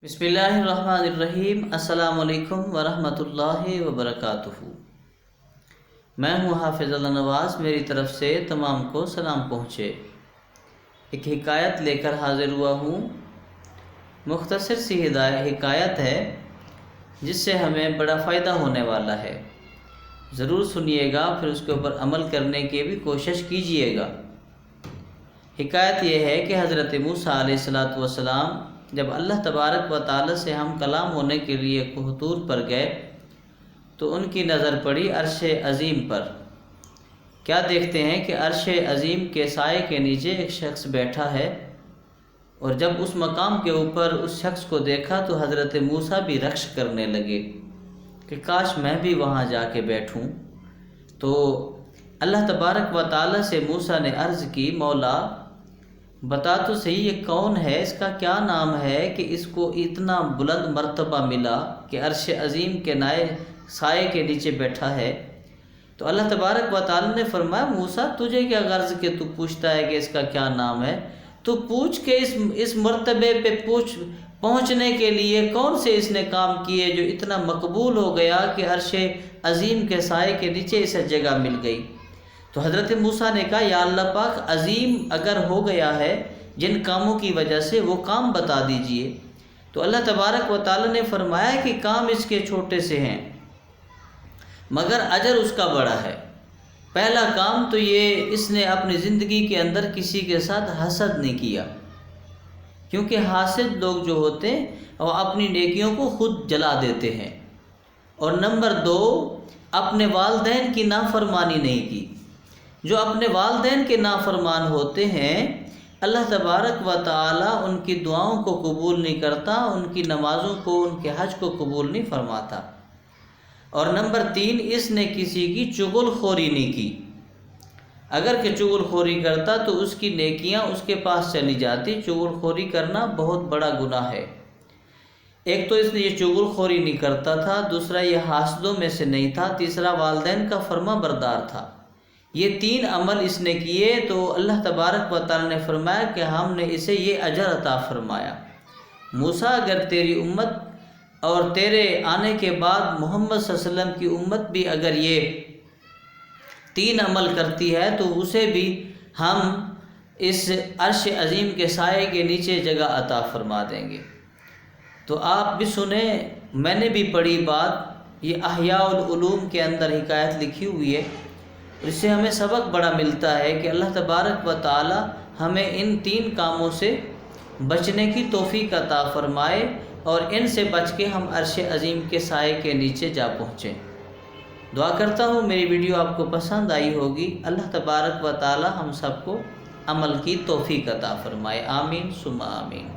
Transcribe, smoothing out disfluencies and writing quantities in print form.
بسم اللہ الرحمن الرحیم۔ السلام علیکم ورحمۃ اللہ وبرکاتہ۔ میں ہوں حافظ اللہ نواز، میری طرف سے تمام کو سلام پہنچے۔ ایک حکایت لے کر حاضر ہوا ہوں۔ مختصر سی حکایت ہے جس سے ہمیں بڑا فائدہ ہونے والا ہے۔ ضرور سنیے گا، پھر اس کے اوپر عمل کرنے کی بھی کوشش کیجیے گا۔ حکایت یہ ہے کہ حضرت موسیٰ علیہ السلام جب اللہ تبارک و تعالی سے ہم کلام ہونے کے لیے کوہ طور پر گئے تو ان کی نظر پڑی عرش عظیم پر۔ کیا دیکھتے ہیں کہ عرش عظیم کے سائے کے نیچے ایک شخص بیٹھا ہے، اور جب اس مقام کے اوپر اس شخص کو دیکھا تو حضرت موسیٰ بھی رقص کرنے لگے کہ کاش میں بھی وہاں جا کے بیٹھوں۔ تو اللہ تبارک و تعالی سے موسیٰ نے عرض کی، مولا بتا تو صحیح یہ کون ہے، اس کا کیا نام ہے کہ اس کو اتنا بلند مرتبہ ملا کہ عرش عظیم کے سائے کے نیچے بیٹھا ہے۔ تو اللہ تبارک و تعالی نے فرمایا، موسیٰ تجھے کیا غرض کہ تو پوچھتا ہے کہ اس کا کیا نام ہے؟ تو پوچھ کے اس مرتبے پہ پہنچنے کے لیے کون سے اس نے کام کیے جو اتنا مقبول ہو گیا کہ عرش عظیم کے سائے کے نیچے اسے جگہ مل گئی۔ تو حضرت موسیٰ نے کہا، یا اللہ پاک، عظیم اگر ہو گیا ہے جن کاموں کی وجہ سے وہ کام بتا دیجئے۔ تو اللہ تبارک و تعالی نے فرمایا کہ کام اس کے چھوٹے سے ہیں مگر اجر اس کا بڑا ہے۔ پہلا کام تو یہ، اس نے اپنی زندگی کے اندر کسی کے ساتھ حسد نہیں کیا، کیونکہ حاسد لوگ جو ہوتے ہیں وہ اپنی نیکیوں کو خود جلا دیتے ہیں۔ اور نمبر 2، اپنے والدین کی نافرمانی نہیں کی۔ جو اپنے والدین کے نافرمان ہوتے ہیں، اللہ تبارک و تعالی ان کی دعاؤں کو قبول نہیں کرتا، ان کی نمازوں کو، ان کے حج کو قبول نہیں فرماتا۔ اور نمبر 3، اس نے کسی کی چغل خوری نہیں کی۔ اگر کہ چغل خوری کرتا تو اس کی نیکیاں اس کے پاس چلی جاتی۔ چغل خوری کرنا بہت بڑا گناہ ہے۔ ایک تو اس نے یہ چغل خوری نہیں کرتا تھا، دوسرا یہ حاسدوں میں سے نہیں تھا، تیسرا والدین کا فرما بردار تھا۔ یہ 3 عمل اس نے کیے تو اللہ تبارک و تعالی نے فرمایا کہ ہم نے اسے یہ اجر عطا فرمایا۔ موسیٰ، اگر تیری امت اور تیرے آنے کے بعد محمد صلی اللہ علیہ وسلم کی امت بھی اگر یہ 3 عمل کرتی ہے تو اسے بھی ہم اس عرش عظیم کے سائے کے نیچے جگہ عطا فرما دیں گے۔ تو آپ بھی سنیں، میں نے بھی پڑھی بات، یہ احیاء العلوم کے اندر حکایت لکھی ہوئی ہے۔ اس سے ہمیں سبق بڑا ملتا ہے کہ اللہ تبارک و تعالی ہمیں ان 3 کاموں سے بچنے کی توفیق عطا فرمائے، اور ان سے بچ کے ہم عرش عظیم کے سائے کے نیچے جا پہنچیں۔ دعا کرتا ہوں میری ویڈیو آپ کو پسند آئی ہوگی۔ اللہ تبارک و تعالی ہم سب کو عمل کی توفیق عطا فرمائے۔ آمین ثم آمین۔